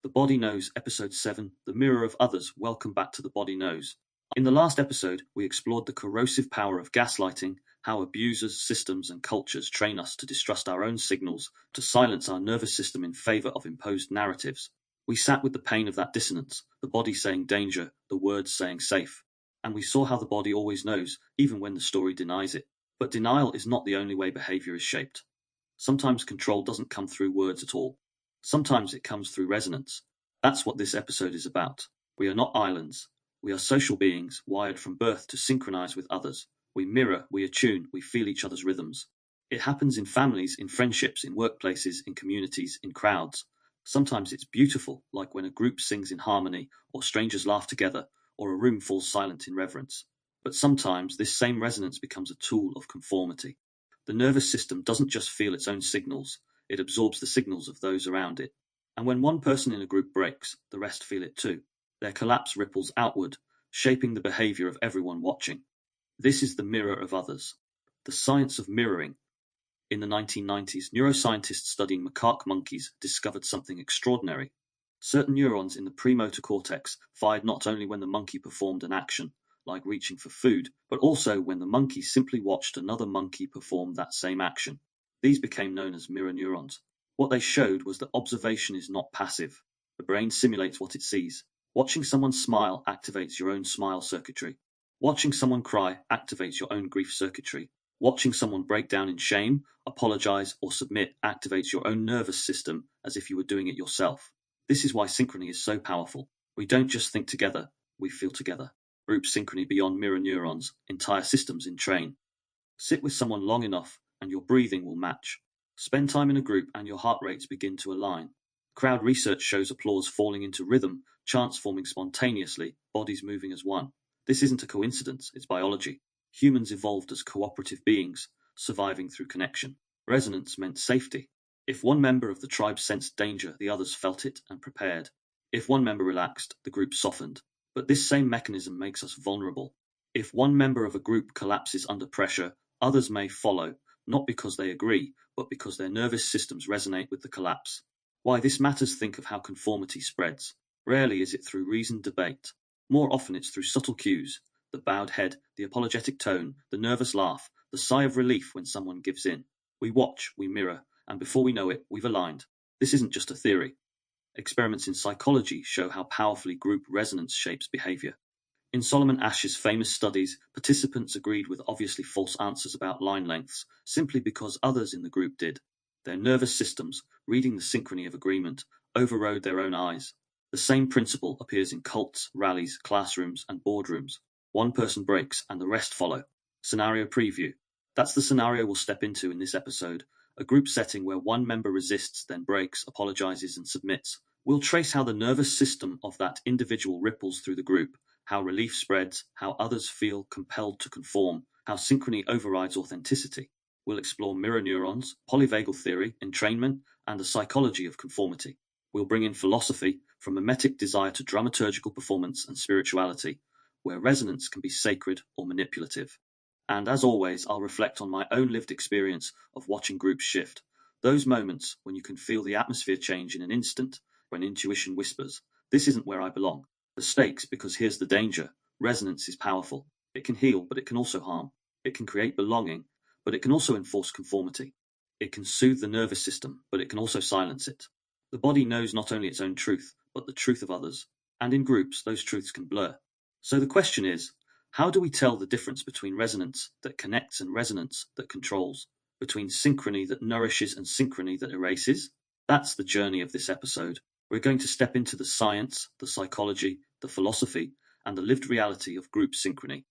The Body Knows, Episode 7, The Mirror of Others. Welcome back to The Body Knows. In the last episode, we explored the corrosive power of gaslighting, how abusers, systems, and cultures train us to distrust our own signals, to silence our nervous system in favor of imposed narratives. We sat with the pain of that dissonance, the body saying danger, the words saying safe. And we saw how the body always knows, even when the story denies it. But denial is not the only way behavior is shaped. Sometimes control doesn't come through words at all. Sometimes it comes through resonance. That's what this episode is about. We are not islands. We are social beings, wired from birth to synchronize with others. We mirror, we attune, we feel each other's rhythms. It happens in families, in friendships, in workplaces, in communities, in crowds. Sometimes it's beautiful, like when a group sings in harmony, or strangers laugh together, or a room falls silent in reverence. But sometimes this same resonance becomes a tool of conformity. The nervous system doesn't just feel its own signals, it absorbs the signals of those around it. And when one person in a group breaks, the rest feel it too. Their collapse ripples outward, shaping the behavior of everyone watching. This is the mirror of others. The science of mirroring. In the 1990s, neuroscientists studying macaque monkeys discovered something extraordinary. Certain neurons in the premotor cortex fired not only when the monkey performed an action, like reaching for food, but also when the monkey simply watched another monkey perform that same action. These became known as mirror neurons. What they showed was that observation is not passive. The brain simulates what it sees. Watching someone smile activates your own smile circuitry. Watching someone cry activates your own grief circuitry. Watching someone break down in shame, apologize, or submit activates your own nervous system as if you were doing it yourself. This is why synchrony is so powerful. We don't just think together, we feel together. Group synchrony beyond mirror neurons, entire systems in train. Sit with someone long enough and your breathing will match. Spend time in a group and your heart rates begin to align. Crowd research shows applause falling into rhythm, chants forming spontaneously, bodies moving as one. This isn't a coincidence, it's biology. Humans evolved as cooperative beings, surviving through connection. Resonance meant safety. If one member of the tribe sensed danger, the others felt it and prepared. If one member relaxed, the group softened. But this same mechanism makes us vulnerable. If one member of a group collapses under pressure, others may follow, not because they agree, but because their nervous systems resonate with the collapse. Why this matters, think of how conformity spreads. Rarely is it through reasoned debate. More often it's through subtle cues, the bowed head, the apologetic tone, the nervous laugh, the sigh of relief when someone gives in. We watch, we mirror, and before we know it, we've aligned. This isn't just a theory. Experiments in psychology show how powerfully group resonance shapes behavior. In Solomon Ash's famous studies, participants agreed with obviously false answers about line lengths, simply because others in the group did. Their nervous systems, reading the synchrony of agreement, overrode their own eyes. The same principle appears in cults, rallies, classrooms, and boardrooms. One person breaks and the rest follow. Scenario preview. That's the scenario we'll step into in this episode, a group setting where one member resists, then breaks, apologizes, and submits. We'll trace how the nervous system of that individual ripples through the group, how relief spreads, how others feel compelled to conform, how synchrony overrides authenticity. We'll explore mirror neurons, polyvagal theory, entrainment, and the psychology of conformity. We'll bring in philosophy, from mimetic desire to dramaturgical performance and spirituality, where resonance can be sacred or manipulative. And as always, I'll reflect on my own lived experience of watching groups shift. Those moments when you can feel the atmosphere change in an instant, when intuition whispers, "This isn't where I belong." The stakes, because here's the danger. Resonance is powerful. It can heal, but it can also harm. It can create belonging, but it can also enforce conformity. It can soothe the nervous system, but it can also silence it. The body knows not only its own truth, but the truth of others. And in groups, those truths can blur. So the question is, how do we tell the difference between resonance that connects and resonance that controls? Between synchrony that nourishes and synchrony that erases? That's the journey of this episode. We're going to step into the science, the psychology, the philosophy, and the lived reality of group synchrony.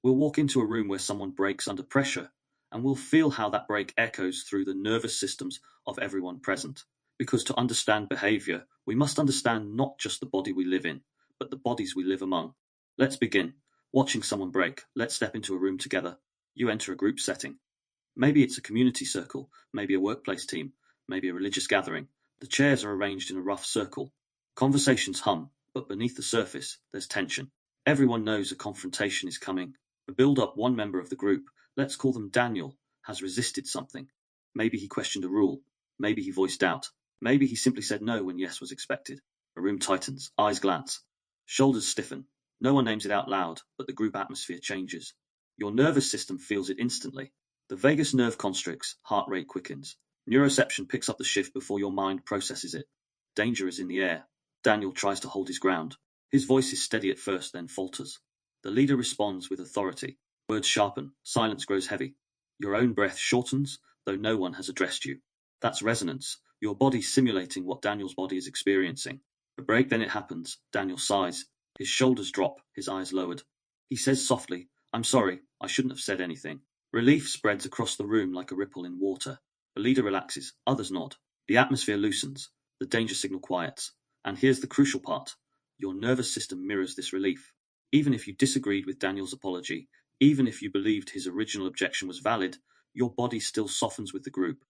We'll walk into a room where someone breaks under pressure, and we'll feel how that break echoes through the nervous systems of everyone present. Because to understand behavior, we must understand not just the body we live in, but the bodies we live among. Let's begin. Watching someone break, let's step into a room together. You enter a group setting. Maybe it's a community circle, maybe a workplace team, maybe a religious gathering. The chairs are arranged in a rough circle. Conversations hum, but beneath the surface, there's tension. Everyone knows a confrontation is coming. To build up, one member of the group, let's call them Daniel, has resisted something. Maybe he questioned a rule. Maybe he voiced doubt. Maybe he simply said no when yes was expected. A room tightens, eyes glance, shoulders stiffen. No one names it out loud, but the group atmosphere changes. Your nervous system feels it instantly. The vagus nerve constricts, heart rate quickens. Neuroception picks up the shift before your mind processes it. Danger is in the air. Daniel tries to hold his ground. His voice is steady at first, then falters. The leader responds with authority. Words sharpen, silence grows heavy. Your own breath shortens, though no one has addressed you. That's resonance, your body simulating what Daniel's body is experiencing. A break, then it happens. Daniel sighs. His shoulders drop, his eyes lowered. He says softly, "I'm sorry, I shouldn't have said anything." Relief spreads across the room like a ripple in water. The leader relaxes, others nod. The atmosphere loosens, the danger signal quiets. And here's the crucial part. Your nervous system mirrors this relief. Even if you disagreed with Daniel's apology, even if you believed his original objection was valid, your body still softens with the group.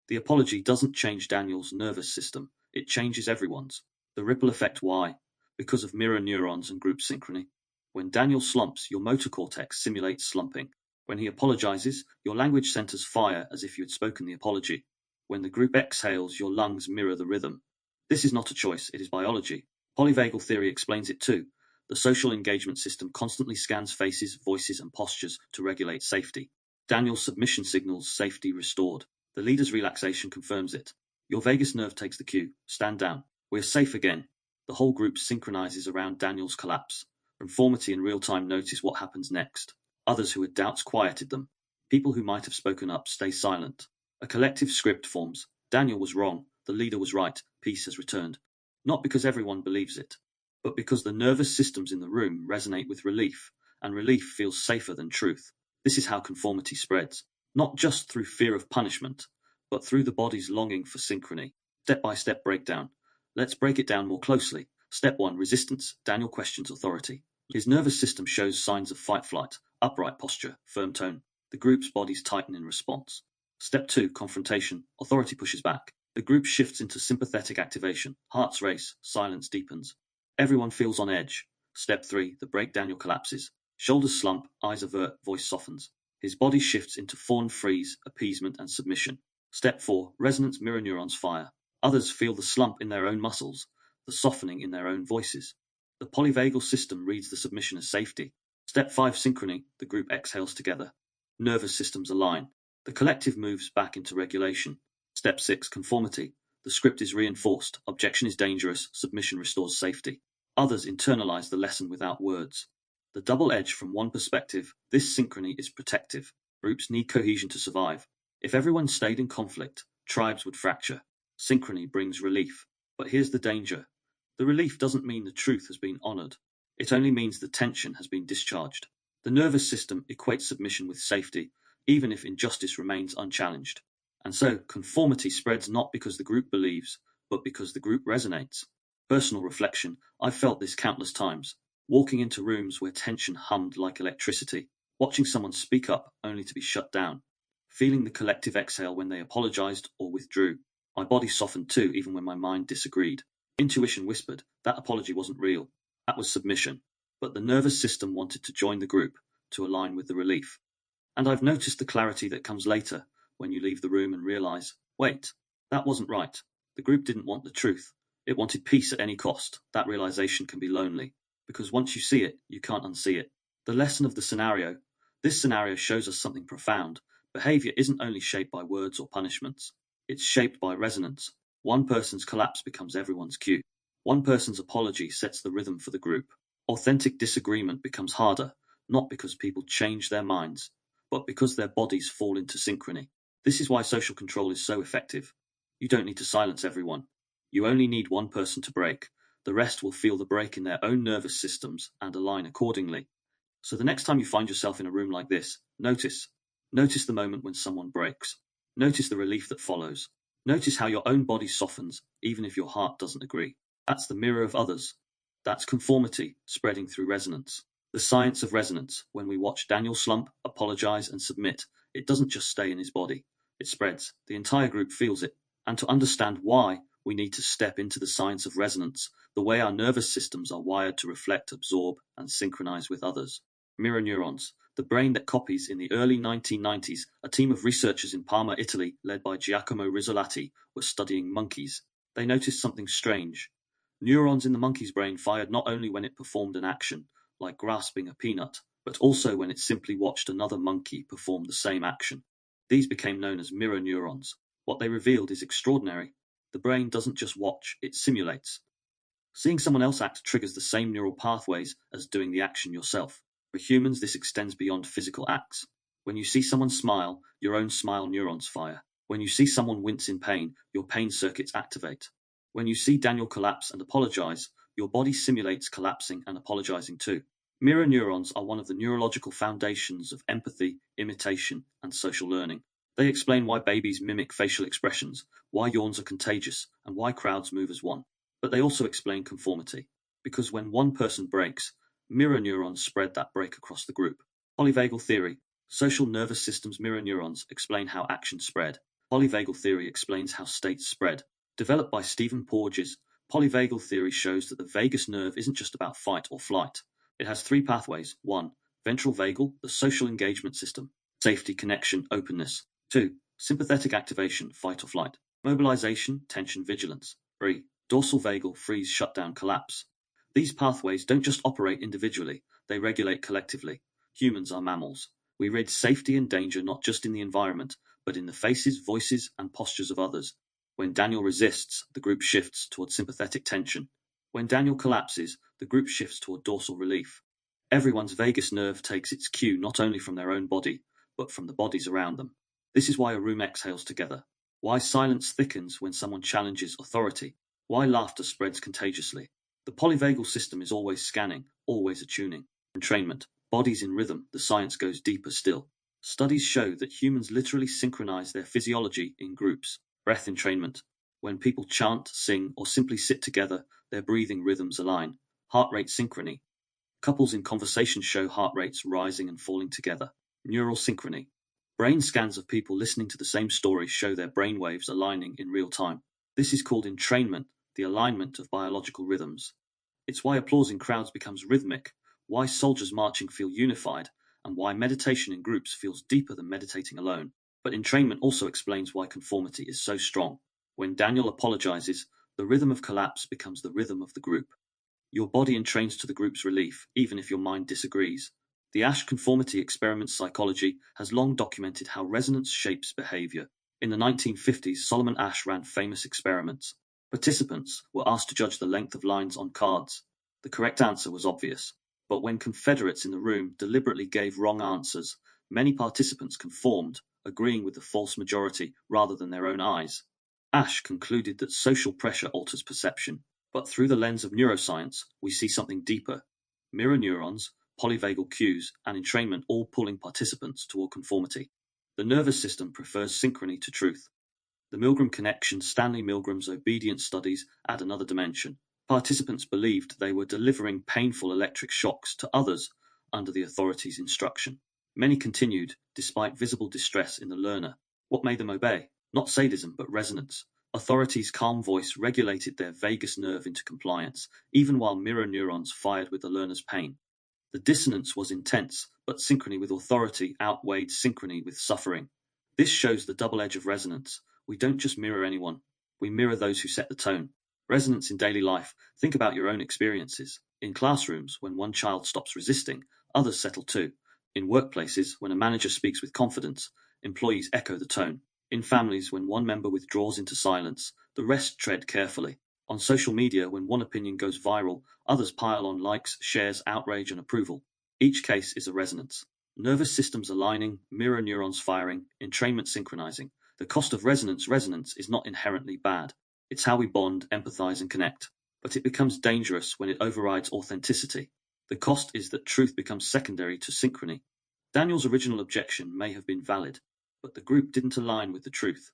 The apology doesn't change Daniel's nervous system, it changes everyone's. The ripple effect, why? Because of mirror neurons and group synchrony. When Daniel slumps, your motor cortex simulates slumping. When he apologizes, your language centers fire as if you had spoken the apology. When the group exhales, your lungs mirror the rhythm. This is not a choice, it is biology. Polyvagal theory explains it too. The social engagement system constantly scans faces, voices, and postures to regulate safety. Daniel's submission signals safety restored. The leader's relaxation confirms it. Your vagus nerve takes the cue. Stand down. We're safe again. The whole group synchronizes around Daniel's collapse. Conformity in real time notice what happens next. Others who had doubts quieted them. People who might have spoken up stay silent. A collective script forms. Daniel was wrong. The leader was right. Peace has returned. Not because everyone believes it, but because the nervous systems in the room resonate with relief, and relief feels safer than truth. This is how conformity spreads, not just through fear of punishment, but through the body's longing for synchrony. Step-by-step breakdown. Let's break it down more closely. Step 1. Resistance. Daniel questions authority. His nervous system shows signs of fight-flight, upright posture, firm tone. The group's bodies tighten in response. Step 2. Confrontation. Authority pushes back. The group shifts into sympathetic activation. Hearts race. Silence deepens. Everyone feels on edge. Step 3. The break. Daniel collapses. Shoulders slump, eyes avert, voice softens. His body shifts into fawn freeze, appeasement, and submission. Step 4. Resonance. Mirror neurons fire. Others feel the slump in their own muscles, the softening in their own voices. The polyvagal system reads the submission as safety. Step 5. Synchrony. The group exhales together. Nervous systems align. The collective moves back into regulation. Step 6. Conformity. The script is reinforced. Objection is dangerous. Submission restores safety. Others internalize the lesson without words. The double edge from one perspective, this synchrony is protective. Groups need cohesion to survive. If everyone stayed in conflict, tribes would fracture. Synchrony brings relief. But here's the danger. The relief doesn't mean the truth has been honored. It only means the tension has been discharged. The nervous system equates submission with safety, even if injustice remains unchallenged. And so, conformity spreads not because the group believes, but because the group resonates. Personal reflection. I've felt this countless times. Walking into rooms where tension hummed like electricity. Watching someone speak up only to be shut down. Feeling the collective exhale when they apologized or withdrew. My body softened too, even when my mind disagreed. Intuition whispered, that apology wasn't real. That was submission. But the nervous system wanted to join the group, to align with the relief. And I've noticed the clarity that comes later, when you leave the room and realize, wait, that wasn't right. The group didn't want the truth. It wanted peace at any cost. That realization can be lonely, because once you see it, you can't unsee it. The lesson of the scenario. This scenario shows us something profound. Behavior isn't only shaped by words or punishments. It's shaped by resonance. One person's collapse becomes everyone's cue. One person's apology sets the rhythm for the group. Authentic disagreement becomes harder, not because people change their minds, but because their bodies fall into synchrony. This is why social control is so effective. You don't need to silence everyone. You only need one person to break. The rest will feel the break in their own nervous systems and align accordingly. So the next time you find yourself in a room like this, notice. Notice the moment when someone breaks. Notice the relief that follows. Notice how your own body softens, even if your heart doesn't agree. That's the mirror of others. That's conformity, spreading through resonance. The science of resonance. When we watch Daniel slump, apologize, and submit, it doesn't just stay in his body. It spreads. The entire group feels it. And to understand why, we need to step into the science of resonance, the way our nervous systems are wired to reflect, absorb, and synchronize with others. Mirror neurons. The brain that copies. In the early 1990s, a team of researchers in Parma, Italy, led by Giacomo Rizzolatti, were studying monkeys. They noticed something strange. Neurons in the monkey's brain fired not only when it performed an action, like grasping a peanut, but also when it simply watched another monkey perform the same action. These became known as mirror neurons. What they revealed is extraordinary. The brain doesn't just watch, it simulates. Seeing someone else act triggers the same neural pathways as doing the action yourself. For humans, this extends beyond physical acts. When you see someone smile, your own smile neurons fire. When you see someone wince in pain, your pain circuits activate. When you see Daniel collapse and apologize, your body simulates collapsing and apologizing too. Mirror neurons are one of the neurological foundations of empathy, imitation, and social learning. They explain why babies mimic facial expressions, why yawns are contagious, and why crowds move as one. But they also explain conformity, because when one person breaks, mirror neurons spread that break across the group. Polyvagal theory. Social nervous systems mirror neurons explain how actions spread. Polyvagal theory explains how states spread. Developed by Stephen Porges, polyvagal theory shows that the vagus nerve isn't just about fight or flight. It has three pathways. 1. Ventral vagal, the social engagement system. Safety, connection, openness. 2. Sympathetic activation, fight or flight. Mobilization, tension, vigilance. 3. Dorsal vagal, freeze, shutdown, collapse. These pathways don't just operate individually, they regulate collectively. Humans are mammals. We read safety and danger not just in the environment, but in the faces, voices, and postures of others. When Daniel resists, the group shifts toward sympathetic tension. When Daniel collapses, the group shifts toward dorsal relief. Everyone's vagus nerve takes its cue not only from their own body, but from the bodies around them. This is why a room exhales together, why silence thickens when someone challenges authority, why laughter spreads contagiously. The polyvagal system is always scanning, always attuning. Entrainment, bodies in rhythm, the science goes deeper still. Studies show that humans literally synchronize their physiology in groups. Breath entrainment. When people chant, sing, or simply sit together, their breathing rhythms align. Heart rate synchrony. Couples in conversation show heart rates rising and falling together. Neural synchrony. Brain scans of people listening to the same story show their brain waves aligning in real time. This is called entrainment, the alignment of biological rhythms. It's why applause in crowds becomes rhythmic, why soldiers marching feel unified, and why meditation in groups feels deeper than meditating alone. But entrainment also explains why conformity is so strong. When Daniel apologizes, the rhythm of collapse becomes the rhythm of the group. Your body entrains to the group's relief, even if your mind disagrees. The Ash conformity experiment psychology has long documented how resonance shapes behavior. In the 1950s, Solomon Asch ran famous experiments. Participants were asked to judge the length of lines on cards. The correct answer was obvious. But when Confederates in the room deliberately gave wrong answers, many participants conformed, agreeing with the false majority rather than their own eyes. Asch concluded that social pressure alters perception, but through the lens of neuroscience, we see something deeper. Mirror neurons, polyvagal cues, and entrainment all pulling participants toward conformity. The nervous system prefers synchrony to truth. The Milgram connection, Stanley Milgram's obedience studies, add another dimension. Participants believed they were delivering painful electric shocks to others under the authority's instruction. Many continued, despite visible distress in the learner. What made them obey? Not sadism, but resonance. Authority's calm voice regulated their vagus nerve into compliance, even while mirror neurons fired with the learner's pain. The dissonance was intense, but synchrony with authority outweighed synchrony with suffering. This shows the double edge of resonance. We don't just mirror anyone, we mirror those who set the tone. Resonance in daily life. Think about your own experiences. In classrooms, when one child stops resisting, others settle too. In workplaces, when a manager speaks with confidence, employees echo the tone. In families, when one member withdraws into silence, the rest tread carefully. On social media, when one opinion goes viral, others pile on likes, shares, outrage, and approval. Each case is a resonance. Nervous systems aligning, mirror neurons firing, entrainment synchronizing. The cost of resonance is not inherently bad. It's how we bond, empathize, and connect. But it becomes dangerous when it overrides authenticity. The cost is that truth becomes secondary to synchrony. Daniel's original objection may have been valid, but the group didn't align with the truth.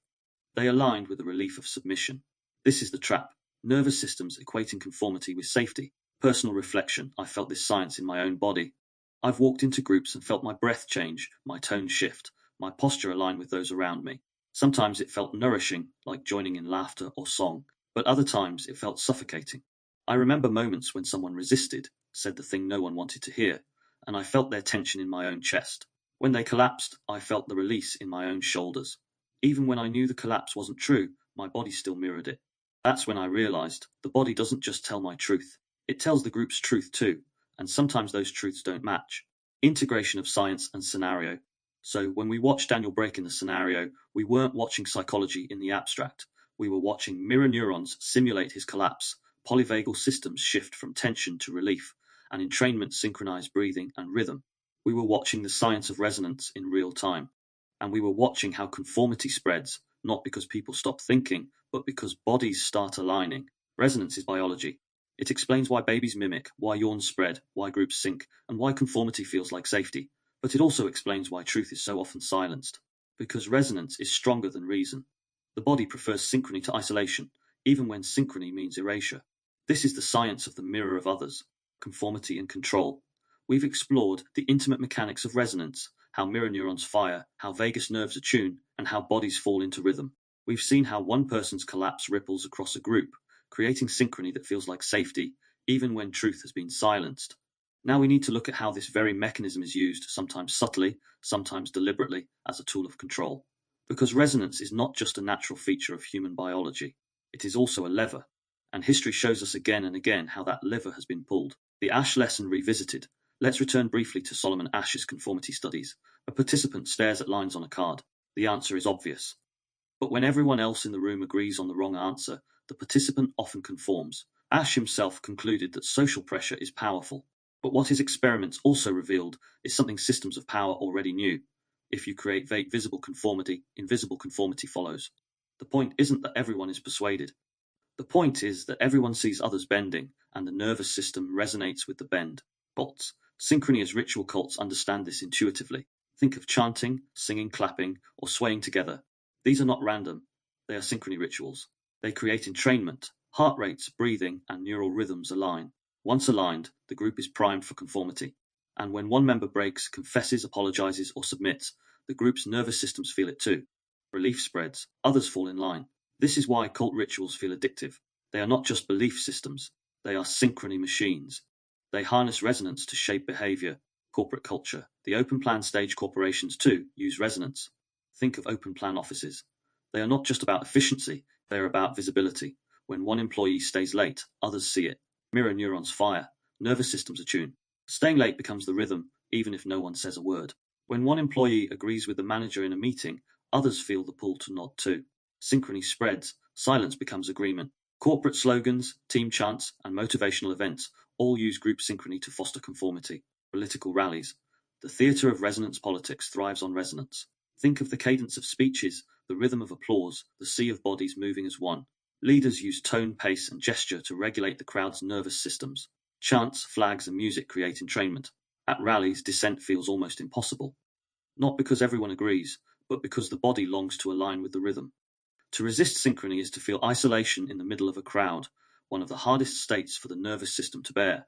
They aligned with the relief of submission. This is the trap. Nervous systems equating conformity with safety. Personal reflection. I felt this science in my own body. I've walked into groups and felt my breath change, my tone shift, my posture align with those around me. Sometimes it felt nourishing, like joining in laughter or song, but other times it felt suffocating. I remember moments when someone resisted, said the thing no one wanted to hear, and I felt their tension in my own chest. When they collapsed, I felt the release in my own shoulders. Even when I knew the collapse wasn't true, my body still mirrored it. That's when I realized the body doesn't just tell my truth, it tells the group's truth too, and sometimes those truths don't match. Integration of science and scenario. So when we watched Daniel break in the scenario, we weren't watching psychology in the abstract. We were watching mirror neurons simulate his collapse, polyvagal systems shift from tension to relief, and entrainment synchronize breathing and rhythm. We were watching the science of resonance in real time. And we were watching how conformity spreads, not because people stop thinking, but because bodies start aligning. Resonance is biology. It explains why babies mimic, why yawns spread, why groups sync, and why conformity feels like safety. But it also explains why truth is so often silenced. Because resonance is stronger than reason. The body prefers synchrony to isolation, even when synchrony means erasure. This is the science of the mirror of others, conformity and control. We've explored the intimate mechanics of resonance, how mirror neurons fire, how vagus nerves attune, and how bodies fall into rhythm. We've seen how one person's collapse ripples across a group, creating synchrony that feels like safety, even when truth has been silenced. Now we need to look at how this very mechanism is used, sometimes subtly, sometimes deliberately, as a tool of control. Because resonance is not just a natural feature of human biology, it is also a lever. And history shows us again and again how that lever has been pulled. The Ash lesson revisited. Let's return briefly to Solomon Ash's conformity studies. A participant stares at lines on a card. The answer is obvious. But when everyone else in the room agrees on the wrong answer, the participant often conforms. Ash himself concluded that social pressure is powerful. But what his experiments also revealed is something systems of power already knew. If you create visible conformity, invisible conformity follows. The point isn't that everyone is persuaded. The point is that everyone sees others bending, and the nervous system resonates with the bend. Cults. Synchrony as ritual cults understand this intuitively. Think of chanting, singing, clapping, or swaying together. These are not random, they are synchrony rituals. They create entrainment. Heart rates, breathing, and neural rhythms align. Once aligned, the group is primed for conformity. And when one member breaks, confesses, apologizes, or submits, the group's nervous systems feel it too. Relief spreads, others fall in line. This is why cult rituals feel addictive. They are not just belief systems, they are synchrony machines. They harness resonance to shape behavior, corporate culture. The open plan stage corporations too use resonance. Think of open plan offices. They are not just about efficiency, they are about visibility. When one employee stays late, others see it. Mirror neurons fire, nervous systems attune. Staying late becomes the rhythm, even if no one says a word. When one employee agrees with the manager in a meeting, others feel the pull to nod too. Synchrony spreads, silence becomes agreement. Corporate slogans, team chants, and motivational events all use group synchrony to foster conformity. Political rallies. The theatre of resonance politics thrives on resonance. Think of the cadence of speeches, the rhythm of applause, the sea of bodies moving as one. Leaders use tone, pace, and gesture to regulate the crowd's nervous systems. Chants, flags, and music create entrainment. At rallies, dissent feels almost impossible. Not because everyone agrees, but because the body longs to align with the rhythm. To resist synchrony is to feel isolation in the middle of a crowd, one of the hardest states for the nervous system to bear.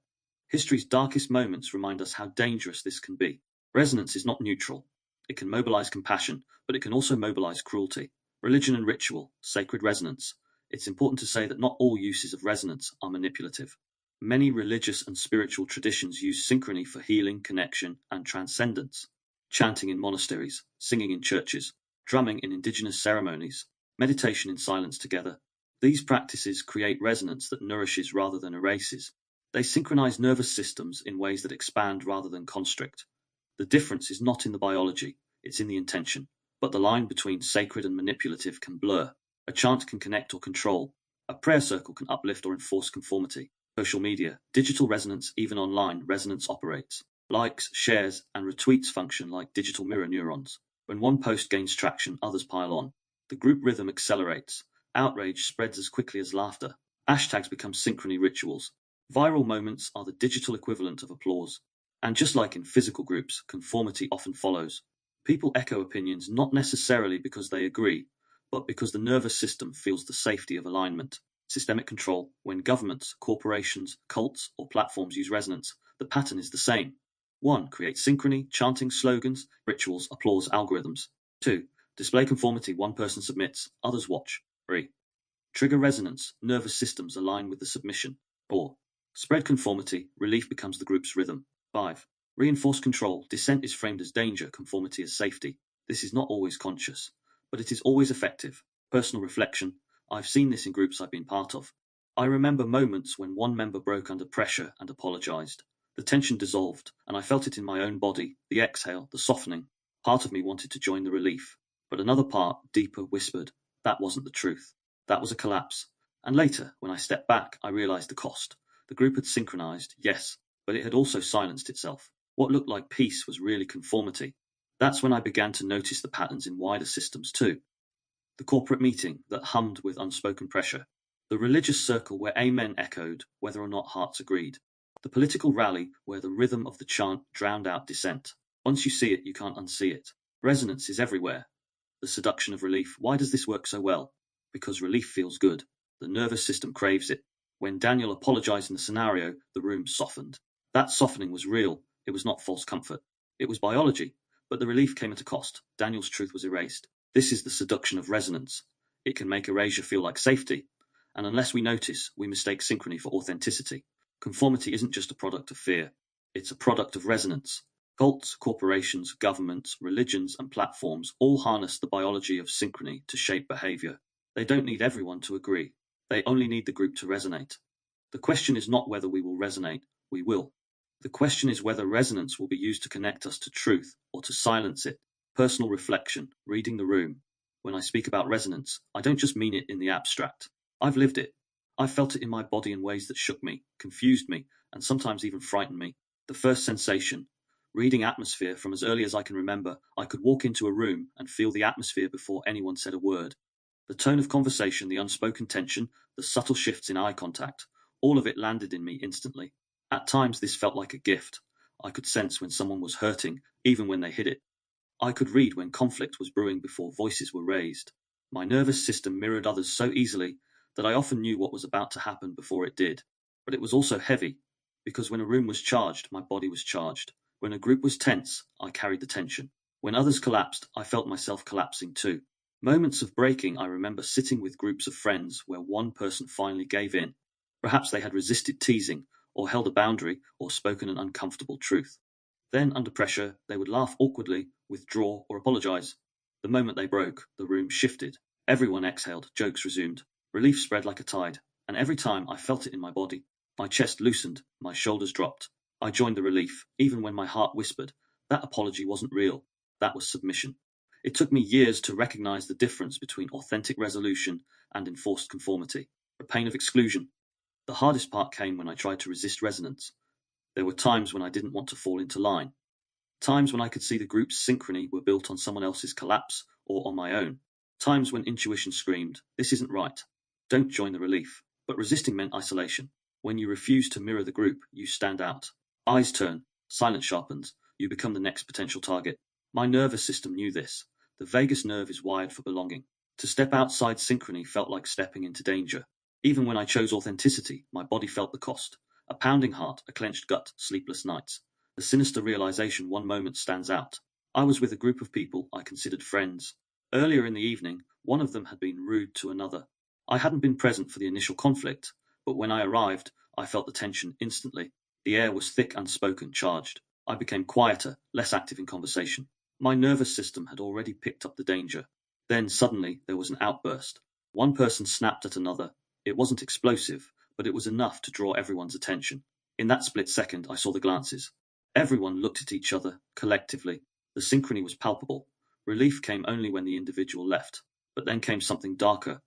History's darkest moments remind us how dangerous this can be. Resonance is not neutral. It can mobilize compassion, but it can also mobilize cruelty. Religion and ritual, sacred resonance. It's important to say that not all uses of resonance are manipulative. Many religious and spiritual traditions use synchrony for healing, connection, and transcendence. Chanting in monasteries, singing in churches, drumming in indigenous ceremonies, meditation in silence together. These practices create resonance that nourishes rather than erases. They synchronize nervous systems in ways that expand rather than constrict. The difference is not in the biology, it's in the intention. But the line between sacred and manipulative can blur. A chant can connect or control. A prayer circle can uplift or enforce conformity. Social media, digital resonance, even online, resonance operates. Likes, shares, and retweets function like digital mirror neurons. When one post gains traction, others pile on. The group rhythm accelerates. Outrage spreads as quickly as laughter. Hashtags become synchrony rituals. Viral moments are the digital equivalent of applause. And just like in physical groups, conformity often follows. People echo opinions not necessarily because they agree, but because the nervous system feels the safety of alignment. Systemic control. When governments, corporations, cults, or platforms use resonance, the pattern is the same. 1. Create synchrony, chanting, slogans, rituals, applause, algorithms. 2. Display conformity, one person submits, others watch. 3. Trigger resonance, nervous systems align with the submission. 4. Spread conformity, relief becomes the group's rhythm. 5. Reinforce control, dissent is framed as danger, conformity as safety. This is not always conscious, but it is always effective. Personal reflection. I've seen this in groups I've been part of. I remember moments when one member broke under pressure and apologized. The tension dissolved, and I felt it in my own body, the exhale, the softening. Part of me wanted to join the relief, but another part, deeper, whispered, that wasn't the truth. That was a collapse. And later, when I stepped back, I realized the cost. The group had synchronized, yes, but it had also silenced itself. What looked like peace was really conformity. That's when I began to notice the patterns in wider systems too. The corporate meeting that hummed with unspoken pressure. The religious circle where amen echoed, whether or not hearts agreed. The political rally where the rhythm of the chant drowned out dissent. Once you see it, you can't unsee it. Resonance is everywhere. The seduction of relief. Why does this work so well? Because relief feels good. The nervous system craves it. When Daniel apologized in the scenario, the room softened. That softening was real. It was not false comfort. It was biology. But the relief came at a cost. Daniel's truth was erased. This is the seduction of resonance. It can make erasure feel like safety. And unless we notice, we mistake synchrony for authenticity. Conformity isn't just a product of fear. It's a product of resonance. Cults, corporations, governments, religions, and platforms all harness the biology of synchrony to shape behavior. They don't need everyone to agree. They only need the group to resonate. The question is not whether we will resonate. We will. The question is whether resonance will be used to connect us to truth or to silence it. Personal reflection, reading the room. When I speak about resonance, I don't just mean it in the abstract. I've lived it. I felt it in my body in ways that shook me, confused me, and sometimes even frightened me. The first sensation, reading atmosphere from as early as I can remember, I could walk into a room and feel the atmosphere before anyone said a word. The tone of conversation, the unspoken tension, the subtle shifts in eye contact, all of it landed in me instantly. At times this felt like a gift. I could sense when someone was hurting, even when they hid it. I could read when conflict was brewing before voices were raised. My nervous system mirrored others so easily that I often knew what was about to happen before it did. But it was also heavy, because when a room was charged, my body was charged. When a group was tense, I carried the tension. When others collapsed, I felt myself collapsing too. Moments of breaking, I remember sitting with groups of friends where one person finally gave in. Perhaps they had resisted teasing, or held a boundary, or spoken an uncomfortable truth. Then, under pressure, they would laugh awkwardly, withdraw, or apologize. The moment they broke, the room shifted. Everyone exhaled, jokes resumed. Relief spread like a tide, and every time I felt it in my body. My chest loosened, my shoulders dropped. I joined the relief, even when my heart whispered, that apology wasn't real, that was submission. It took me years to recognize the difference between authentic resolution and enforced conformity, the pain of exclusion. The hardest part came when I tried to resist resonance. There were times when I didn't want to fall into line. Times when I could see the group's synchrony were built on someone else's collapse or on my own. Times when intuition screamed, this isn't right. Don't join the relief. But resisting meant isolation. When you refuse to mirror the group, you stand out. Eyes turn, silence sharpens, you become the next potential target. My nervous system knew this. The vagus nerve is wired for belonging. To step outside synchrony felt like stepping into danger. Even when I chose authenticity, my body felt the cost. A pounding heart, a clenched gut, sleepless nights. The sinister realization one moment stands out. I was with a group of people I considered friends. Earlier in the evening, one of them had been rude to another. I hadn't been present for the initial conflict, but when I arrived, I felt the tension instantly. The air was thick, unspoken, charged. I became quieter, less active in conversation. My nervous system had already picked up the danger. Then suddenly there was an outburst. One person snapped at another. It wasn't explosive, but it was enough to draw everyone's attention. In that split second, I saw the glances. Everyone looked at each other, collectively. The synchrony was palpable. Relief came only when the individual left. But then came something darker.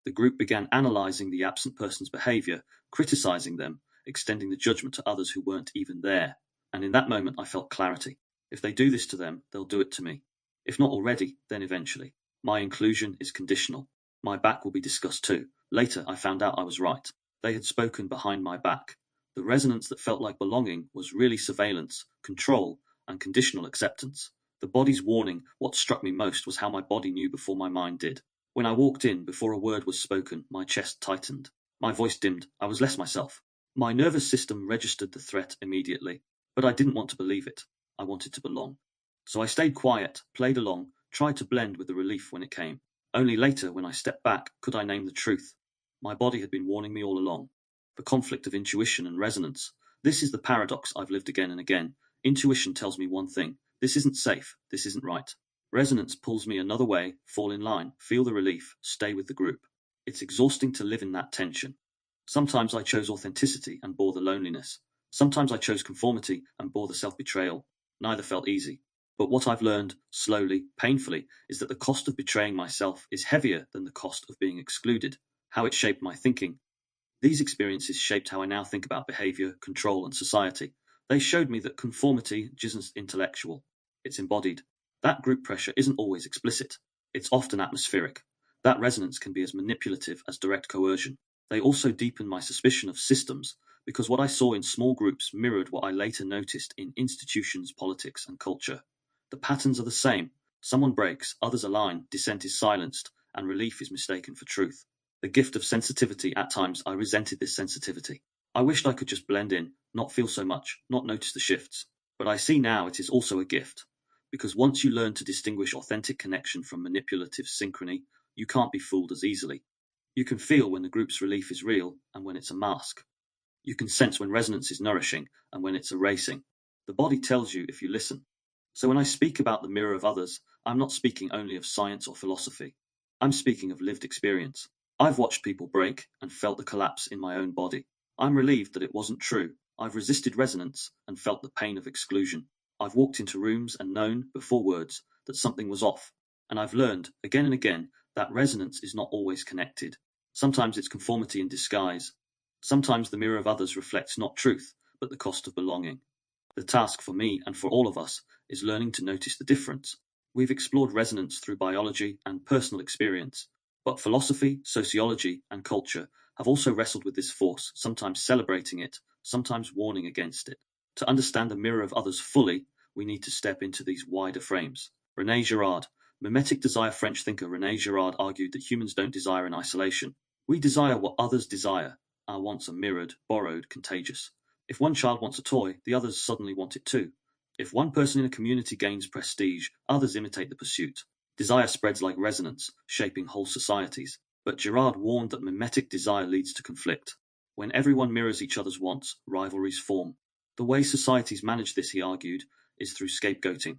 The group began analyzing the absent person's behavior, criticizing them, extending the judgment to others who weren't even there. And in that moment, I felt clarity. If they do this to them, they'll do it to me. If not already, then eventually. My inclusion is conditional. My back will be discussed too. Later, I found out I was right. They had spoken behind my back. The resonance that felt like belonging was really surveillance, control, and conditional acceptance. The body's warning, what struck me most was how my body knew before my mind did. When I walked in, before a word was spoken, my chest tightened. My voice dimmed. I was less myself. My nervous system registered the threat immediately, but I didn't want to believe it. I wanted to belong. So I stayed quiet, played along, tried to blend with the relief when it came. Only later, when I stepped back, could I name the truth. My body had been warning me all along. The conflict of intuition and resonance. This is the paradox I've lived again and again. Intuition tells me one thing. This isn't safe. This isn't right. Resonance pulls me another way, fall in line, feel the relief, stay with the group. It's exhausting to live in that tension. Sometimes I chose authenticity and bore the loneliness. Sometimes I chose conformity and bore the self-betrayal. Neither felt easy. But what I've learned, slowly, painfully, is that the cost of betraying myself is heavier than the cost of being excluded. How it shaped my thinking. These experiences shaped how I now think about behavior, control, and society. They showed me that conformity isn't intellectual, it's embodied. That group pressure isn't always explicit, it's often atmospheric. That resonance can be as manipulative as direct coercion. They also deepened my suspicion of systems, because what I saw in small groups mirrored what I later noticed in institutions, politics, and culture. The patterns are the same. Someone breaks, others align, dissent is silenced, and relief is mistaken for truth. The gift of sensitivity. At times I resented this sensitivity. I wished I could just blend in, not feel so much, not notice the shifts. But I see now it is also a gift. Because once you learn to distinguish authentic connection from manipulative synchrony, you can't be fooled as easily. You can feel when the group's relief is real and when it's a mask. You can sense when resonance is nourishing and when it's erasing. The body tells you if you listen. So when I speak about the mirror of others, I'm not speaking only of science or philosophy. I'm speaking of lived experience. I've watched people break and felt the collapse in my own body. I'm relieved that it wasn't true. I've resisted resonance and felt the pain of exclusion. I've walked into rooms and known, before words, that something was off. And I've learned, again and again, that resonance is not always connected. Sometimes it's conformity in disguise. Sometimes the mirror of others reflects not truth, but the cost of belonging. The task for me and for all of us is learning to notice the difference. We've explored resonance through biology and personal experience, but philosophy, sociology, and culture have also wrestled with this force, sometimes celebrating it, sometimes warning against it. To understand the mirror of others fully, we need to step into these wider frames. René Girard, mimetic desire. French thinker René Girard argued that humans don't desire in isolation. We desire what others desire. Our wants are mirrored, borrowed, contagious. If one child wants a toy, the others suddenly want it too. If one person in a community gains prestige, others imitate the pursuit. Desire spreads like resonance, shaping whole societies. But Girard warned that mimetic desire leads to conflict. When everyone mirrors each other's wants, rivalries form. The way societies manage this, he argued, is through scapegoating.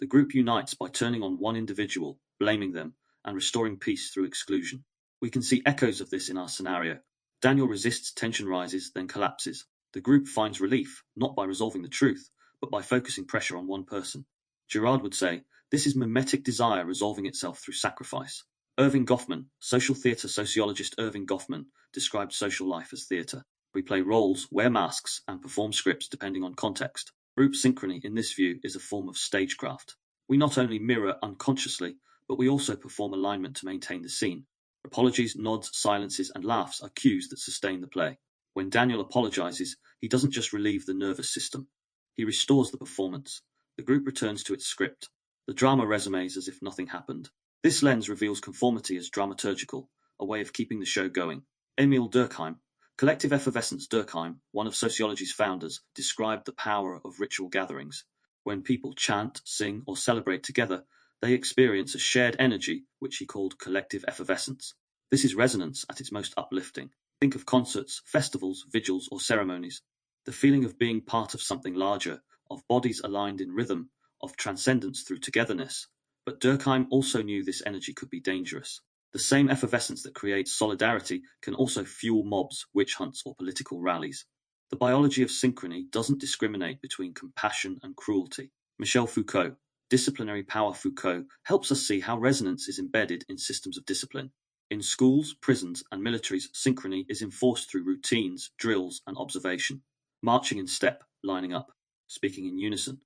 The group unites by turning on one individual, blaming them, and restoring peace through exclusion. We can see echoes of this in our scenario. Daniel resists, tension rises, then collapses. The group finds relief, not by resolving the truth, but by focusing pressure on one person. Girard would say, this is mimetic desire resolving itself through sacrifice. Irving Goffman, social theatre sociologist Irving Goffman, described social life as theatre. We play roles, wear masks, and perform scripts depending on context. Group synchrony, in this view, is a form of stagecraft. We not only mirror unconsciously, but we also perform alignment to maintain the scene. Apologies, nods, silences, and laughs are cues that sustain the play. When Daniel apologizes, he doesn't just relieve the nervous system. He restores the performance. The group returns to its script. The drama resumes as if nothing happened. This lens reveals conformity as dramaturgical, a way of keeping the show going. Emil Durkheim, collective effervescence. Durkheim, one of sociology's founders, described the power of ritual gatherings. When people chant, sing, or celebrate together, they experience a shared energy, which he called collective effervescence. This is resonance at its most uplifting. Think of concerts, festivals, vigils, or ceremonies. The feeling of being part of something larger, of bodies aligned in rhythm, of transcendence through togetherness. But Durkheim also knew this energy could be dangerous. The same effervescence that creates solidarity can also fuel mobs, witch hunts, or political rallies. The biology of synchrony doesn't discriminate between compassion and cruelty. Michel Foucault, Disciplinary Power. Foucault helps us see how resonance is embedded in systems of discipline. In schools, prisons, and militaries, synchrony is enforced through routines, drills, and observation. Marching in step, lining up, speaking in unison.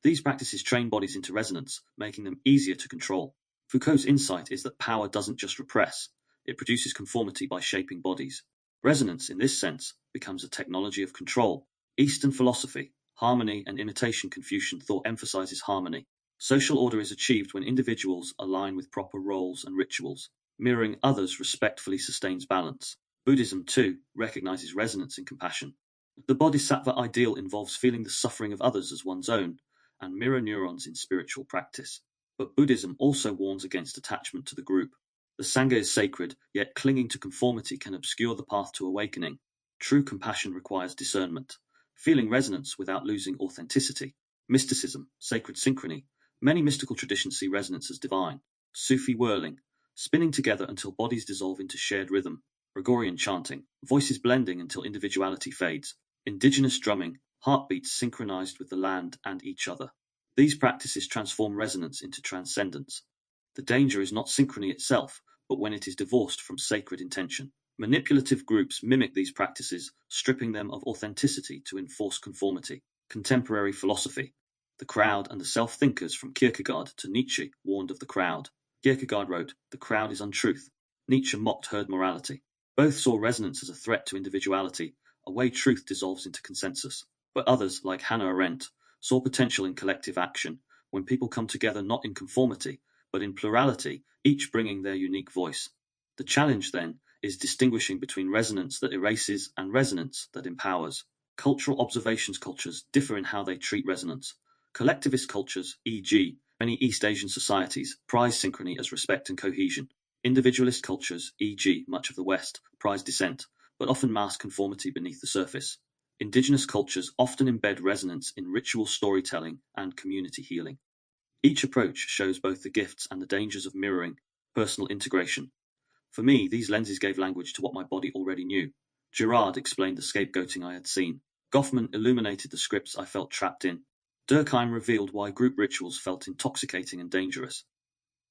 These practices train bodies into resonance, making them easier to control. Foucault's insight is that power doesn't just repress, it produces conformity by shaping bodies. Resonance, in this sense, becomes a technology of control. Eastern philosophy, harmony and imitation. Confucian thought emphasizes harmony. Social order is achieved when individuals align with proper roles and rituals. Mirroring others respectfully sustains balance. Buddhism, too, recognizes resonance in compassion. The bodhisattva ideal involves feeling the suffering of others as one's own, and mirror neurons in spiritual practice. But Buddhism also warns against attachment to the group. The Sangha is sacred, yet clinging to conformity can obscure the path to awakening. True compassion requires discernment, feeling resonance without losing authenticity. Mysticism, sacred synchrony. Many mystical traditions see resonance as divine. Sufi whirling, spinning together until bodies dissolve into shared rhythm, Gregorian chanting, voices blending until individuality fades, indigenous drumming, heartbeats synchronized with the land and each other. These practices transform resonance into transcendence. The danger is not synchrony itself, but when it is divorced from sacred intention. Manipulative groups mimic these practices, stripping them of authenticity to enforce conformity. Contemporary philosophy. The crowd and the self-thinkers from Kierkegaard to Nietzsche warned of the crowd. Kierkegaard wrote, "The crowd is untruth." Nietzsche mocked herd morality. Both saw resonance as a threat to individuality, a way truth dissolves into consensus. But others, like Hannah Arendt, saw potential in collective action, when people come together not in conformity, but in plurality, each bringing their unique voice. The challenge, then, is distinguishing between resonance that erases and resonance that empowers. Cultural observations cultures differ in how they treat resonance. Collectivist cultures, e.g., many East Asian societies, prize synchrony as respect and cohesion. Individualist cultures, e.g., much of the West, prize dissent, but often mask conformity beneath the surface. Indigenous cultures often embed resonance in ritual storytelling and community healing. Each approach shows both the gifts and the dangers of mirroring, personal integration. For me, these lenses gave language to what my body already knew. Girard explained the scapegoating I had seen. Goffman illuminated the scripts I felt trapped in. Durkheim revealed why group rituals felt intoxicating and dangerous.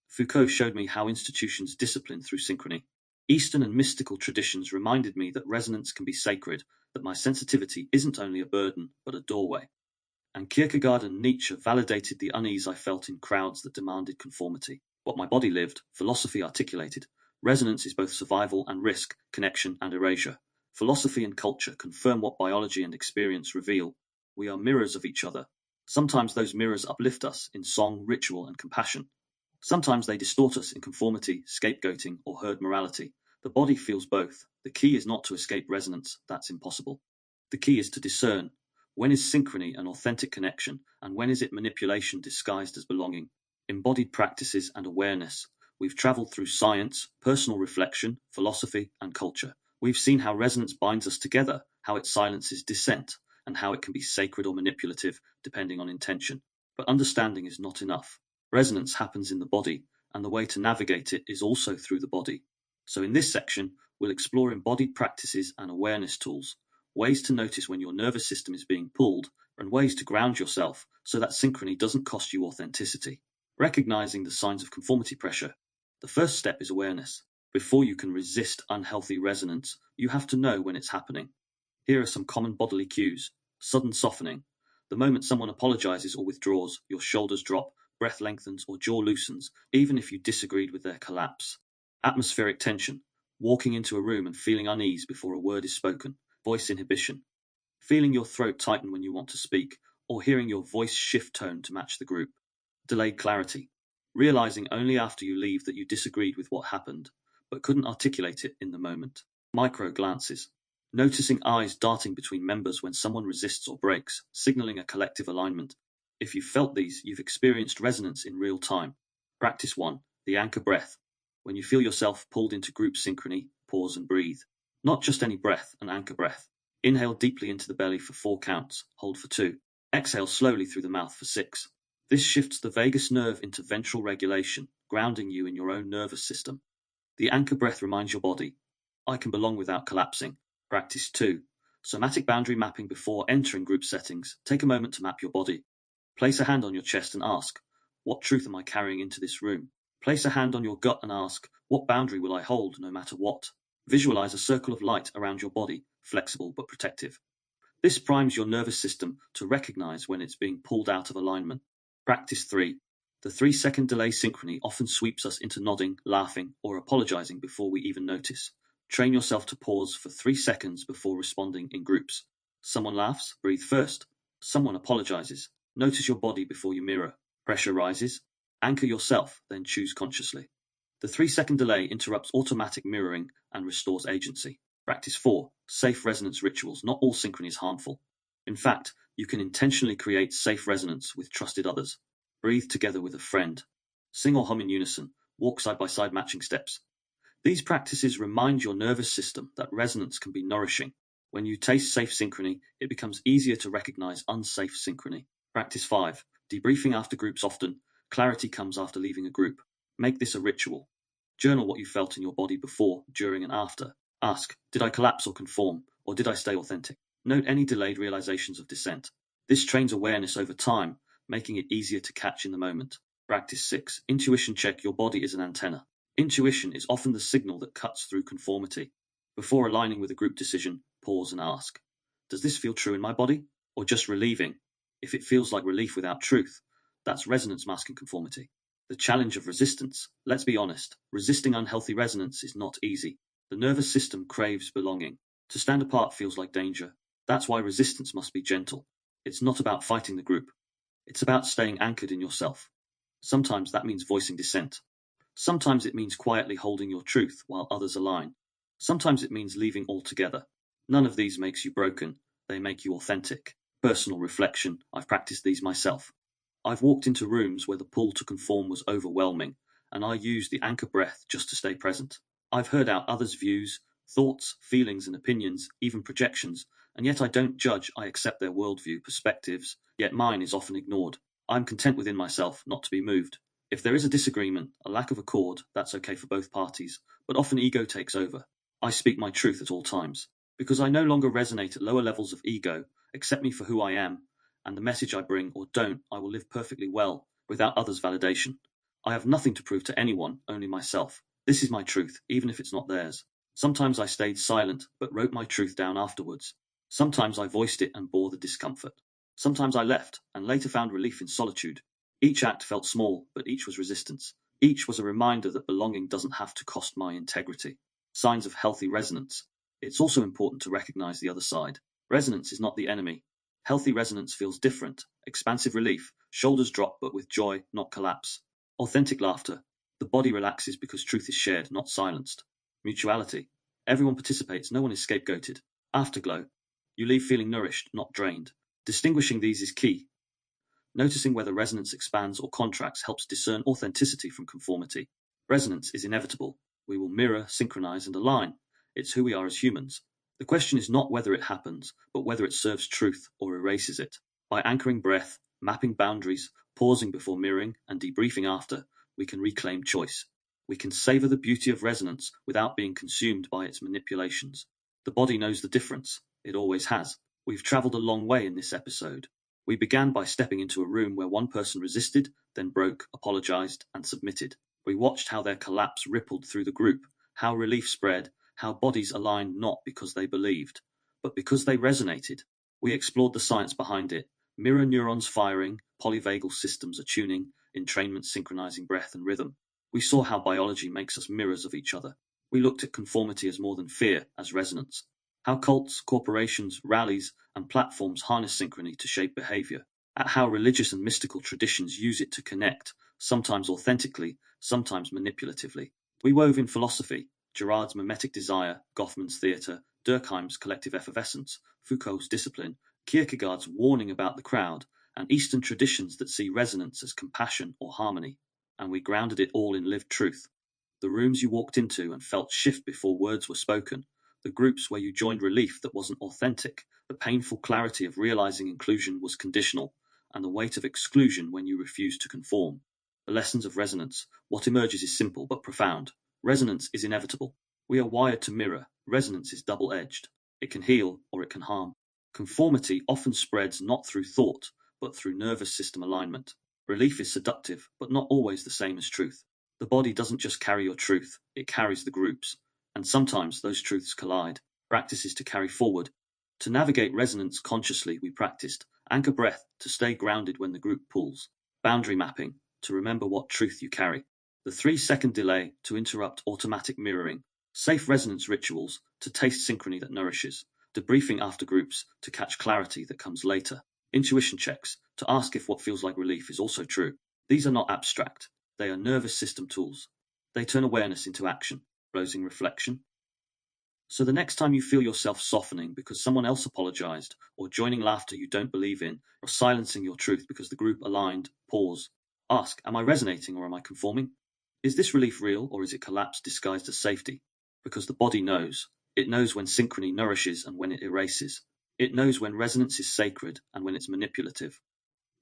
Foucault showed me how institutions discipline through synchrony. Eastern and mystical traditions reminded me that resonance can be sacred, that my sensitivity isn't only a burden, but a doorway. And Kierkegaard and Nietzsche validated the unease I felt in crowds that demanded conformity. What my body lived, philosophy articulated. Resonance is both survival and risk, connection and erasure. Philosophy and culture confirm what biology and experience reveal. We are mirrors of each other. Sometimes those mirrors uplift us in song, ritual, and compassion. Sometimes they distort us in conformity, scapegoating, or herd morality. The body feels both. The key is not to escape resonance, that's impossible. The key is to discern. When is synchrony an authentic connection, and when is it manipulation disguised as belonging? Embodied practices and awareness. We've traveled through science, personal reflection, philosophy, and culture. We've seen how resonance binds us together, how it silences dissent, and how it can be sacred or manipulative, depending on intention. But understanding is not enough. Resonance happens in the body, and the way to navigate it is also through the body. So in this section, we'll explore embodied practices and awareness tools, ways to notice when your nervous system is being pulled, and ways to ground yourself so that synchrony doesn't cost you authenticity. Recognizing the signs of conformity pressure. The first step is awareness. Before you can resist unhealthy resonance, you have to know when it's happening. Here are some common bodily cues. Sudden softening. The moment someone apologizes or withdraws, your shoulders drop, breath lengthens, or jaw loosens, even if you disagreed with their collapse. Atmospheric tension. Walking into a room and feeling unease before a word is spoken. Voice inhibition. Feeling your throat tighten when you want to speak, or hearing your voice shift tone to match the group. Delayed clarity. Realizing only after you leave that you disagreed with what happened, but couldn't articulate it in the moment. Micro glances. Noticing eyes darting between members when someone resists or breaks, signaling a collective alignment. If you've felt these, you've experienced resonance in real time. Practice 1. The anchor breath. When you feel yourself pulled into group synchrony, pause and breathe. Not just any breath, an anchor breath. Inhale deeply into the belly for 4 counts, hold for 2. Exhale slowly through the mouth for 6. This shifts the vagus nerve into ventral regulation, grounding you in your own nervous system. The anchor breath reminds your body, I can belong without collapsing. Practice 2. Somatic boundary mapping before entering group settings. Take a moment to map your body. Place a hand on your chest and ask, what truth am I carrying into this room? Place a hand on your gut and ask, what boundary will I hold no matter what? Visualize a circle of light around your body, flexible but protective. This primes your nervous system to recognize when it's being pulled out of alignment. Practice 3. The 3-second delay synchrony often sweeps us into nodding, laughing, or apologizing before we even notice. Train yourself to pause for 3 seconds before responding in groups. Someone laughs, breathe first. Someone apologizes. Notice your body before you mirror. Pressure rises. Anchor yourself, then choose consciously. The 3-second delay interrupts automatic mirroring and restores agency. Practice 4. Safe resonance rituals. Not all synchrony is harmful. In fact, you can intentionally create safe resonance with trusted others. Breathe together with a friend. Sing or hum in unison. Walk side by side matching steps. These practices remind your nervous system that resonance can be nourishing. When you taste safe synchrony, it becomes easier to recognize unsafe synchrony. Practice 5. Debriefing after groups often. Clarity comes after leaving a group. Make this a ritual. Journal what you felt in your body before, during, and after. Ask, did I collapse or conform, or did I stay authentic? Note any delayed realizations of dissent. This trains awareness over time, making it easier to catch in the moment. Practice 6. Intuition check. Your body is an antenna. Intuition is often the signal that cuts through conformity. Before aligning with a group decision, pause and ask, does this feel true in my body, or just relieving? If it feels like relief without truth, that's resonance masking conformity. The challenge of resistance. Let's be honest, resisting unhealthy resonance is not easy. The nervous system craves belonging. To stand apart feels like danger. That's why resistance must be gentle. It's not about fighting the group. It's about staying anchored in yourself. Sometimes that means voicing dissent. Sometimes it means quietly holding your truth while others align. Sometimes it means leaving altogether. None of these makes you broken. They make you authentic. Personal reflection. I've practiced these myself. I've walked into rooms where the pull to conform was overwhelming, and I used the anchor breath just to stay present. I've heard out others' views, thoughts, feelings, and opinions, even projections, and yet I don't judge. I accept their worldview, perspectives, yet mine is often ignored. I'm content within myself, not to be moved. If there is a disagreement, a lack of accord, that's okay for both parties, but often ego takes over. I speak my truth at all times, because I no longer resonate at lower levels of ego. Accept me for who I am, and the message I bring or don't, I will live perfectly well, without others' validation. I have nothing to prove to anyone, only myself. This is my truth, even if it's not theirs. Sometimes I stayed silent, but wrote my truth down afterwards. Sometimes I voiced it and bore the discomfort. Sometimes I left, and later found relief in solitude. Each act felt small, but each was resistance. Each was a reminder that belonging doesn't have to cost my integrity. Signs of healthy resonance. It's also important to recognize the other side. Resonance is not the enemy. Healthy resonance feels different. Expansive relief. Shoulders drop, but with joy, not collapse. Authentic laughter. The body relaxes because truth is shared, not silenced. Mutuality. Everyone participates, no one is scapegoated. Afterglow. You leave feeling nourished, not drained. Distinguishing these is key. Noticing whether resonance expands or contracts helps discern authenticity from conformity. Resonance is inevitable. We will mirror, synchronize, and align. It's who we are as humans. The question is not whether it happens, but whether it serves truth or erases it. By anchoring breath, mapping boundaries, pausing before mirroring, and debriefing after, we can reclaim choice. We can savor the beauty of resonance without being consumed by its manipulations. The body knows the difference. It always has. We've traveled a long way in this episode. We began by stepping into a room where one person resisted, then broke, apologized, and submitted. We watched how their collapse rippled through the group, how relief spread, how bodies aligned not because they believed, but because they resonated. We explored the science behind it, mirror neurons firing, polyvagal systems attuning, entrainment synchronizing breath and rhythm. We saw how biology makes us mirrors of each other. We looked at conformity as more than fear, as resonance. How cults, corporations, rallies, and platforms harness synchrony to shape behavior. At how religious and mystical traditions use it to connect, sometimes authentically, sometimes manipulatively. We wove in philosophy, Girard's mimetic desire, Goffman's theatre, Durkheim's collective effervescence, Foucault's discipline, Kierkegaard's warning about the crowd, and Eastern traditions that see resonance as compassion or harmony. And we grounded it all in lived truth. The rooms you walked into and felt shift before words were spoken, the groups where you joined relief that wasn't authentic, the painful clarity of realizing inclusion was conditional, and the weight of exclusion when you refused to conform. The lessons of resonance. What emerges is simple but profound. Resonance is inevitable. We are wired to mirror. Resonance is double-edged. It can heal or it can harm. Conformity often spreads not through thought, but through nervous system alignment. Relief is seductive, but not always the same as truth. The body doesn't just carry your truth, it carries the group's. And sometimes those truths collide. Practices to carry forward. To navigate resonance consciously, we practiced anchor breath to stay grounded when the group pulls, boundary mapping to remember what truth you carry, the 3-second delay to interrupt automatic mirroring, safe resonance rituals to taste synchrony that nourishes, debriefing after groups to catch clarity that comes later, intuition checks to ask if what feels like relief is also true. These are not abstract, they are nervous system tools. They turn awareness into action. Closing reflection. So the next time you feel yourself softening because someone else apologized, or joining laughter you don't believe in, or silencing your truth because the group aligned, pause. Ask, am I resonating or am I conforming? Is this relief real or is it collapse disguised as safety? Because the body knows. It knows when synchrony nourishes and when it erases. It knows when resonance is sacred and when it's manipulative.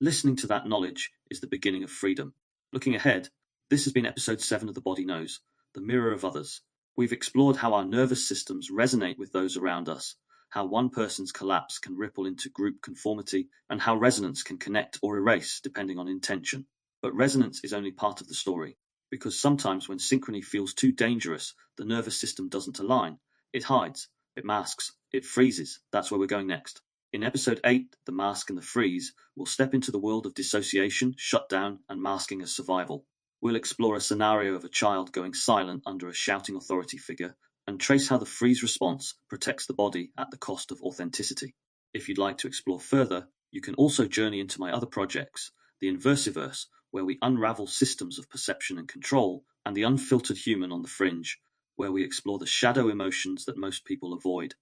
Listening to that knowledge is the beginning of freedom. Looking ahead, this has been episode 7 of The Body Knows, the mirror of others. We've explored how our nervous systems resonate with those around us, how one person's collapse can ripple into group conformity, and how resonance can connect or erase depending on intention. But resonance is only part of the story, because sometimes when synchrony feels too dangerous, the nervous system doesn't align. It hides, it masks, it freezes. That's where we're going next. In episode 8, The Mask and the Freeze, we'll step into the world of dissociation, shutdown, and masking as survival. We'll explore a scenario of a child going silent under a shouting authority figure, and trace how the freeze response protects the body at the cost of authenticity. If you'd like to explore further, you can also journey into my other projects, the Inversiverse, where we unravel systems of perception and control, and the Unfiltered Human on the Fringe, where we explore the shadow emotions that most people avoid.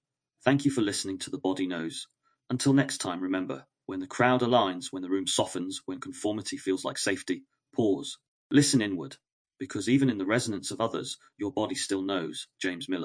Thank you for listening to The Body Knows. Until next time, remember, when the crowd aligns, when the room softens, when conformity feels like safety, pause. Listen inward, because even in the resonance of others, your body still knows. James Miller.